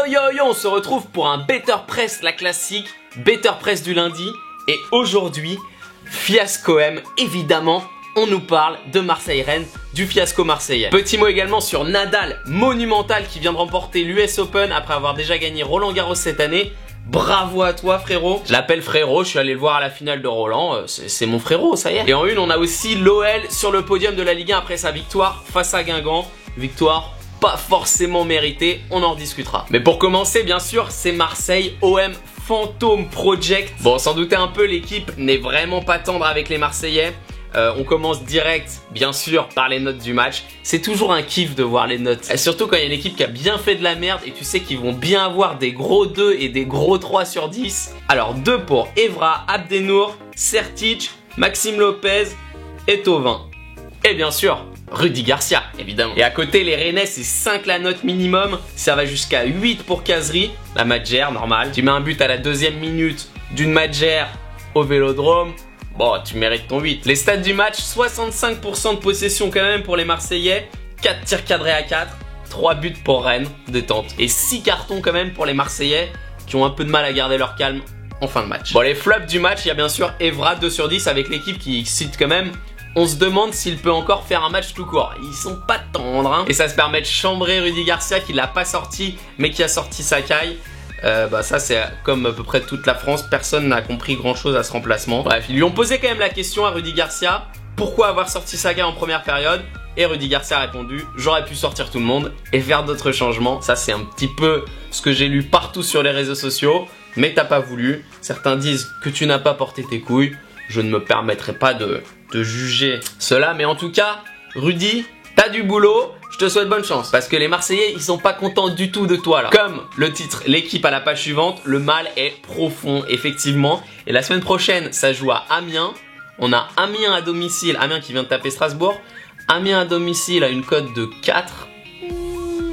Yo, on se retrouve pour un Better Press, la classique, Better Press du lundi. Et aujourd'hui, fiasco M, évidemment, on nous parle de Marseille-Rennes, du fiasco marseillais. Petit mot également sur Nadal, monumental, qui vient de remporter l'US Open après avoir déjà gagné Roland Garros cette année. Bravo à toi frérot. Je l'appelle frérot, je suis allé le voir à la finale de Roland, c'est mon frérot, ça y est. Et en une, on a aussi l'OL sur le podium de la Ligue 1 après sa victoire face à Guingamp. Victoire pas forcément méritée, on en rediscutera. Mais pour commencer, bien sûr, c'est Marseille OM Phantom Project. Bon, sans douter un peu, l'équipe n'est vraiment pas tendre avec les Marseillais. On commence direct, bien sûr, par les notes du match. C'est toujours un kiff de voir les notes. Et surtout quand il y a une équipe qui a bien fait de la merde et tu sais qu'ils vont bien avoir des gros 2 et des gros 3 sur 10. Alors 2 pour Evra, Abdenour, Sertic, Maxime Lopez et Thauvin. Et bien sûr, Rudy Garcia, évidemment. Et à côté, les Rennais, c'est 5 la note minimum. Ça va jusqu'à 8 pour Cazerie. La Madjer, normal. Tu mets un but à la 2e minute d'une Madjer au Vélodrome. Bon, tu mérites ton 8. Les stats du match, 65% de possession quand même pour les Marseillais. 4 tirs cadrés à 4. 3 buts pour Rennes, détente. Et 6 cartons quand même pour les Marseillais qui ont un peu de mal à garder leur calme en fin de match. Bon, les flops du match, il y a bien sûr Evra, 2 sur 10 avec l'équipe qui excite quand même. On se demande s'il peut encore faire un match tout court. Ils sont pas tendres, hein. Et ça se permet de chambrer Rudy Garcia qui l'a pas sorti, mais qui a sorti Sakai. Ça c'est comme à peu près toute la France, personne n'a compris grand chose à ce remplacement. Bref, ils lui ont posé quand même la question à Rudy Garcia, pourquoi avoir sorti Sakai en première période? Et Rudy Garcia a répondu, j'aurais pu sortir tout le monde et faire d'autres changements. Ça c'est un petit peu ce que j'ai lu partout sur les réseaux sociaux, mais t'as pas voulu. Certains disent que tu n'as pas porté tes couilles. Je ne me permettrai pas de juger cela, mais en tout cas, Rudy, t'as du boulot, je te souhaite bonne chance. Parce que les Marseillais, ils sont pas contents du tout de toi là. Comme le titre, l'équipe à la page suivante, le mal est profond, effectivement. Et la semaine prochaine, ça joue à Amiens. On a Amiens à domicile, Amiens qui vient de taper Strasbourg. Amiens à domicile à une cote de 4.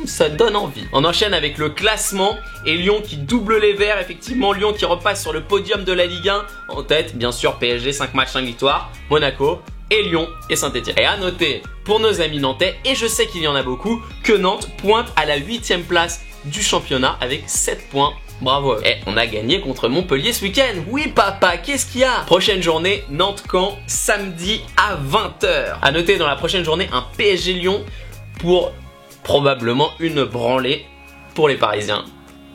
Ça donne envie. On enchaîne avec le classement et Lyon qui double les verts. Effectivement, Lyon qui repasse sur le podium de la Ligue 1. En tête, bien sûr, PSG, 5 matchs, 5 victoires. Monaco et Lyon et Saint-Etienne. Et à noter pour nos amis nantais, et je sais qu'il y en a beaucoup, que Nantes pointe à la 8e place du championnat avec 7 points. Bravo. Et on a gagné contre Montpellier ce week-end. Oui papa, qu'est-ce qu'il y a? Prochaine journée, Nantes-Caen, samedi à 20h. À noter dans la prochaine journée, un PSG Lyon pour probablement une branlée pour les Parisiens.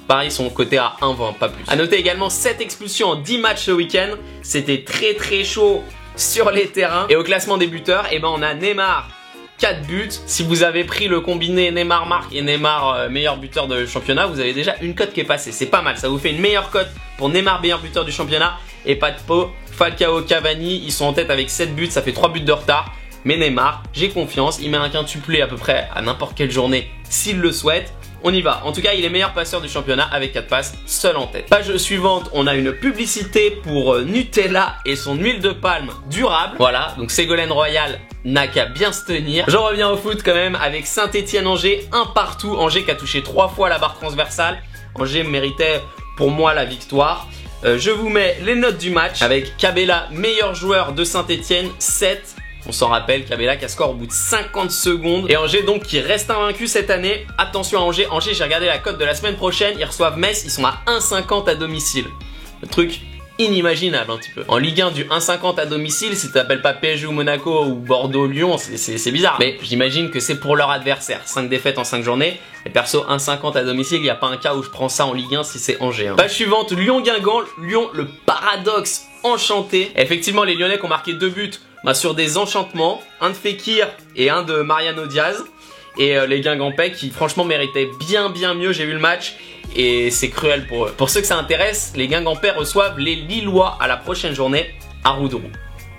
Paris sont cotés à 1,20, pas plus. A noter également 7 expulsions en 10 matchs ce week-end. C'était très chaud sur les terrains. Et au classement des buteurs, on a Neymar, 4 buts. Si vous avez pris le combiné Neymar marque et Neymar meilleur buteur de championnat, vous avez déjà une cote qui est passée. C'est pas mal, ça vous fait une meilleure cote pour Neymar meilleur buteur du championnat. Et pas de peau, Falcao, Cavani, ils sont en tête avec 7 buts, ça fait 3 buts de retard. Mais Neymar, j'ai confiance, il met un quintuplé à peu près à n'importe quelle journée s'il le souhaite. On y va. En tout cas, il est meilleur passeur du championnat avec 4 passes, seul en tête. Page suivante, on a une publicité pour Nutella et son huile de palme durable. Voilà, donc Ségolène Royal n'a qu'à bien se tenir. Je reviens au foot quand même avec Saint-Etienne-Angers, un partout. Angers qui a touché 3 fois la barre transversale. Angers méritait pour moi la victoire. Je vous mets les notes du match avec Cabella, meilleur joueur de Saint-Etienne, 7. On s'en rappelle, Cabella qui a score au bout de 50 secondes. Et Angers donc qui reste invaincu cette année. Attention à Angers. Angers, j'ai regardé la cote de la semaine prochaine. Ils reçoivent Metz, ils sont à 1,50 à domicile. Le truc inimaginable un petit peu. En Ligue 1 du 1,50 à domicile, si tu t'appelles pas PSG ou Monaco ou Bordeaux-Lyon, c'est bizarre. Mais j'imagine que c'est pour leur adversaire. 5 défaites en 5 journées. Et perso, 1,50 à domicile, il n'y a pas un cas où je prends ça en Ligue 1 si c'est Angers. Page suivante, Lyon-Guingamp. Lyon, le paradoxe enchanté. Effectivement, les Lyonnais qui ont marqué 2 buts sur des enchantements, un de Fekir et un de Mariano Diaz. Et les Guingampais qui franchement méritaient bien mieux, j'ai vu le match et c'est cruel pour eux. Pour ceux que ça intéresse, les Guingampais reçoivent les Lillois à la prochaine journée à Roudourou.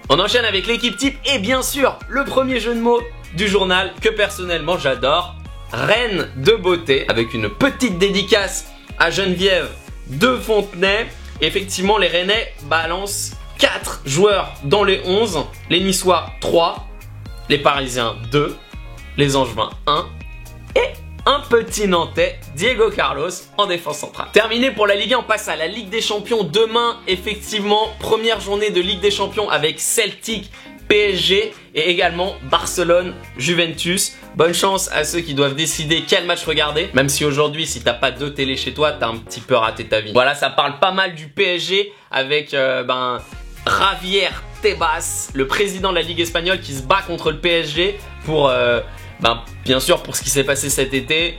On enchaîne avec l'équipe type et bien sûr le premier jeu de mots du journal que personnellement j'adore, Reine de beauté, avec une petite dédicace à Geneviève de Fontenay. Effectivement les Rennais balancent 4 joueurs dans les 11, les Niçois 3, les Parisiens 2, les Angevins 1 et un petit Nantais, Diego Carlos, en défense centrale. Terminé pour la Ligue 1, on passe à la Ligue des Champions. Demain, effectivement, première journée de Ligue des Champions avec Celtic, PSG. et également Barcelone-Juventus. Bonne chance à ceux qui doivent décider quel match regarder, même si aujourd'hui, si t'as pas de télé chez toi, t'as un petit peu raté ta vie. Voilà, ça parle pas mal du PSG avec Javier Tebas, le président de la Ligue espagnole qui se bat contre le PSG pour, bien sûr, pour ce qui s'est passé cet été.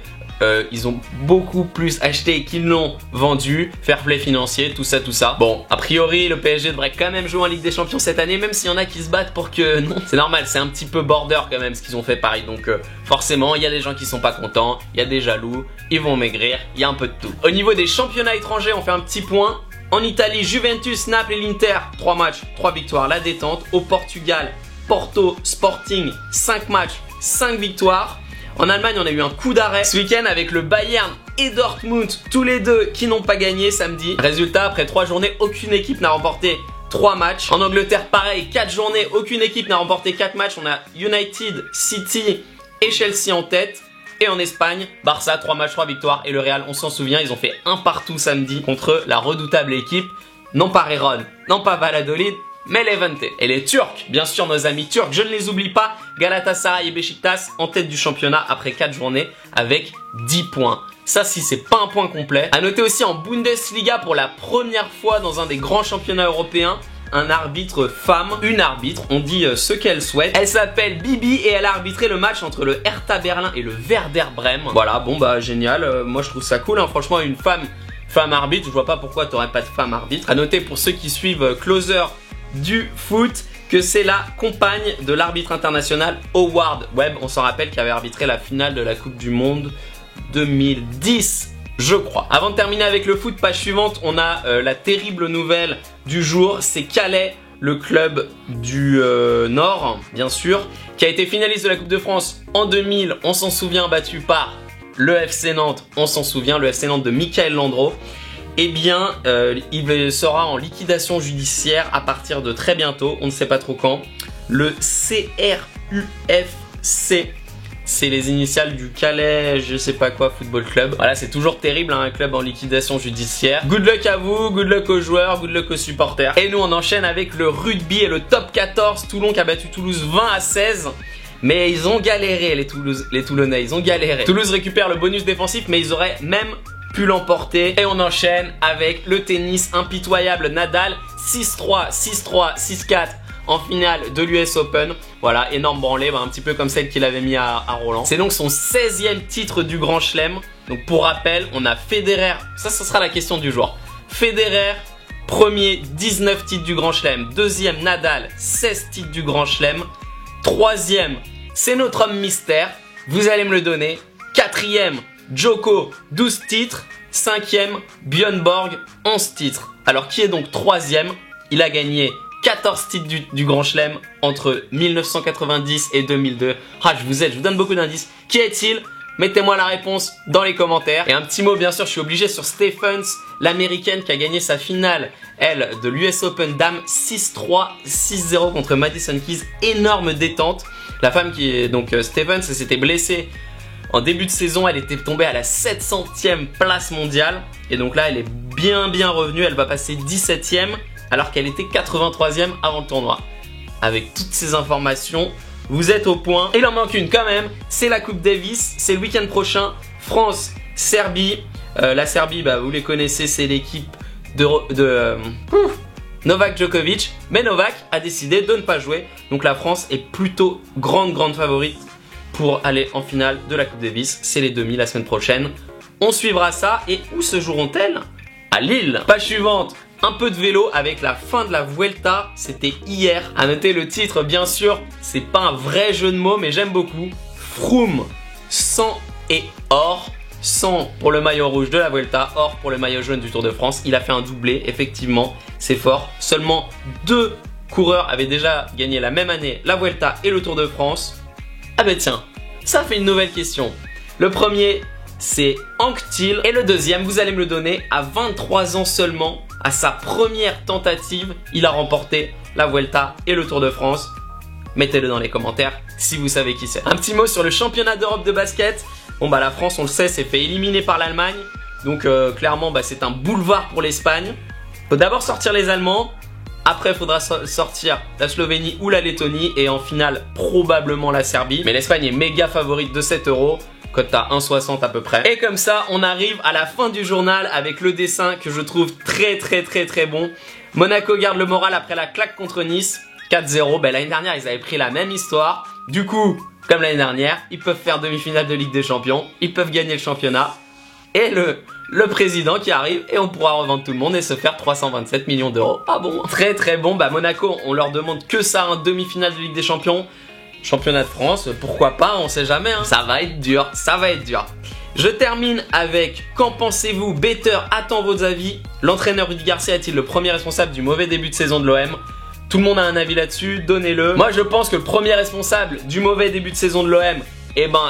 Ils ont beaucoup plus acheté qu'ils n'ont vendu, fair play financier, tout ça. Bon, a priori, le PSG devrait quand même jouer en Ligue des Champions cette année, même s'il y en a qui se battent pour que non. C'est normal, c'est un petit peu border quand même ce qu'ils ont fait Paris, donc forcément, il y a des gens qui sont pas contents, il y a des jaloux, ils vont maigrir, il y a un peu de tout. Au niveau des championnats étrangers, on fait un petit point. En Italie, Juventus, Naples et l'Inter, 3 matchs, 3 victoires, la détente. Au Portugal, Porto, Sporting, 5 matchs, 5 victoires. En Allemagne, on a eu un coup d'arrêt ce week-end avec le Bayern et Dortmund, tous les deux qui n'ont pas gagné samedi. Résultat, après 3 journées, aucune équipe n'a remporté 3 matchs. En Angleterre, pareil, 4 journées, aucune équipe n'a remporté 4 matchs. On a United, City et Chelsea en tête. Et en Espagne, Barça, 3 matchs, 3 victoires. Et le Real, on s'en souvient, ils ont fait un partout samedi contre la redoutable équipe, non pas Réron, non pas Valladolid, mais Levante. Et les Turcs, bien sûr nos amis turcs, je ne les oublie pas, Galatasaray et Beşiktaş en tête du championnat après 4 journées avec 10 points. Ça, si c'est pas un point complet. À noter aussi en Bundesliga, pour la première fois dans un des grands championnats européens, un arbitre femme, une arbitre, on dit ce qu'elle souhaite. Elle s'appelle Bibi et elle a arbitré le match entre le Hertha Berlin et le Werder Bremen. Voilà, bon bah génial, moi je trouve ça cool, hein. Franchement une femme arbitre, je vois pas pourquoi t'aurais pas de femme arbitre. À noter pour ceux qui suivent Closer du foot que c'est la compagne de l'arbitre international Howard Webb, on s'en rappelle, qui avait arbitré la finale de la Coupe du Monde 2010. Je crois. Avant de terminer avec le foot, page suivante, on a la terrible nouvelle du jour. C'est Calais, le club du Nord, bien sûr, qui a été finaliste de la Coupe de France en 2000. On s'en souvient, battu par le FC Nantes. On s'en souvient, le FC Nantes de Michael Landreau. Eh bien, il sera en liquidation judiciaire à partir de très bientôt. On ne sait pas trop quand. Le CRUFC. C'est les initiales du Calais, je sais pas quoi, Football Club. Voilà, c'est toujours terrible, hein, un club en liquidation judiciaire. Good luck à vous, good luck aux joueurs, good luck aux supporters. Et nous, on enchaîne avec le rugby et le top 14. Toulon qui a battu Toulouse 20-16. Mais ils ont galéré, les Toulonnais, ils ont galéré. Toulouse récupère le bonus défensif, mais ils auraient même pu l'emporter. Et on enchaîne avec le tennis impitoyable Nadal. 6-3, 6-3, 6-4. En finale de l'US Open. Voilà, énorme branlée, un petit peu comme celle qu'il avait mis à Roland. C'est donc son 16e titre du Grand Chelem. Donc pour rappel, on a Federer, ça ce sera la question du jour. Federer, premier, 19 titres du Grand Chelem. Deuxième, Nadal, 16 titres du Grand Chelem. Troisième, c'est notre homme mystère, vous allez me le donner. Quatrième, Djoko, 12 titres. Cinquième, Björn Borg, 11 titres. Alors qui est donc troisième? Il a gagné 14 titres du Grand Chelem entre 1990 et 2002. Ah, je vous aide, je vous donne beaucoup d'indices. Qui est-il? Mettez-moi la réponse dans les commentaires. Et un petit mot, bien sûr, je suis obligé sur Stephens, l'américaine qui a gagné sa finale, elle, de l'US Open Dame 6-3, 6-0 contre Madison Keys. Énorme détente. La femme qui est donc Stephens, elle s'était blessée en début de saison. Elle était tombée à la 700e place mondiale. Et donc là, elle est bien revenue. Elle va passer 17e. Alors qu'elle était 83e avant le tournoi. Avec toutes ces informations, vous êtes au point. Et il en manque une quand même, c'est la Coupe Davis. C'est le week-end prochain, France-Serbie. La Serbie, vous les connaissez, c'est l'équipe de Novak Djokovic. Mais Novak a décidé de ne pas jouer. Donc la France est plutôt grande favorite pour aller en finale de la Coupe Davis. C'est les demi la semaine prochaine. On suivra ça. Et où se joueront-elles? À Lille. Page suivante. Un peu de vélo avec la fin de la Vuelta, c'était hier. À noter le titre, bien sûr, c'est pas un vrai jeu de mots, mais j'aime beaucoup. Froome, sang et or. Sang pour le maillot rouge de la Vuelta, or pour le maillot jaune du Tour de France. Il a fait un doublé, effectivement, c'est fort. Seulement 2 coureurs avaient déjà gagné la même année la Vuelta et le Tour de France. Ah ben tiens, ça fait une nouvelle question. Le premier, c'est Hank Thiel. Et le deuxième, vous allez me le donner, à 23 ans seulement. À sa première tentative, il a remporté la Vuelta et le Tour de France. Mettez-le dans les commentaires si vous savez qui c'est. Un petit mot sur le championnat d'Europe de basket. Bon la France, on le sait, s'est fait éliminer par l'Allemagne. Donc clairement, c'est un boulevard pour l'Espagne. Faut d'abord sortir les Allemands. Après, il faudra sortir la Slovénie ou la Lettonie. Et en finale, probablement la Serbie. Mais l'Espagne est méga favorite de 7 €. Cote à 1,60 à peu près. Et comme ça, on arrive à la fin du journal avec le dessin que je trouve très bon. Monaco garde le moral après la claque contre Nice. 4-0. Ben, l'année dernière, ils avaient pris la même histoire. Du coup, comme l'année dernière, ils peuvent faire demi-finale de Ligue des Champions. Ils peuvent gagner le championnat. Et le président qui arrive et on pourra revendre tout le monde et se faire 327 millions d'euros. Pas bon. Très bon. Bah Monaco, on leur demande que ça, un demi-finale de Ligue des Champions. Championnat de France, pourquoi pas, on sait jamais. Hein. Ça va être dur. Je termine avec qu'en pensez-vous? Better attend vos avis. L'entraîneur Rudy Garcia est-il le premier responsable du mauvais début de saison de l'OM? Tout le monde a un avis là-dessus, donnez-le. Moi je pense que le premier responsable du mauvais début de saison de l'OM,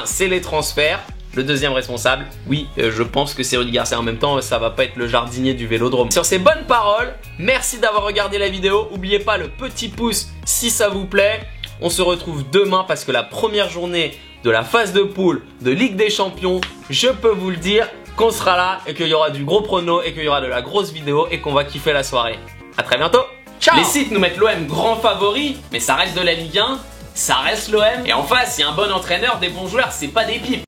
c'est les transferts. Le deuxième responsable, oui, je pense que c'est Rudy Garcia. En même temps, ça va pas être le jardinier du Vélodrome. Sur ces bonnes paroles, merci d'avoir regardé la vidéo. N'oubliez pas le petit pouce si ça vous plaît. On se retrouve demain parce que la première journée de la phase de poule de Ligue des Champions, je peux vous le dire qu'on sera là et qu'il y aura du gros prono et qu'il y aura de la grosse vidéo et qu'on va kiffer la soirée. A très bientôt. Ciao. Les sites nous mettent l'OM grand favori, mais ça reste de la Ligue 1, ça reste l'OM. Et en face, il y a un bon entraîneur, des bons joueurs, c'est pas des pipes.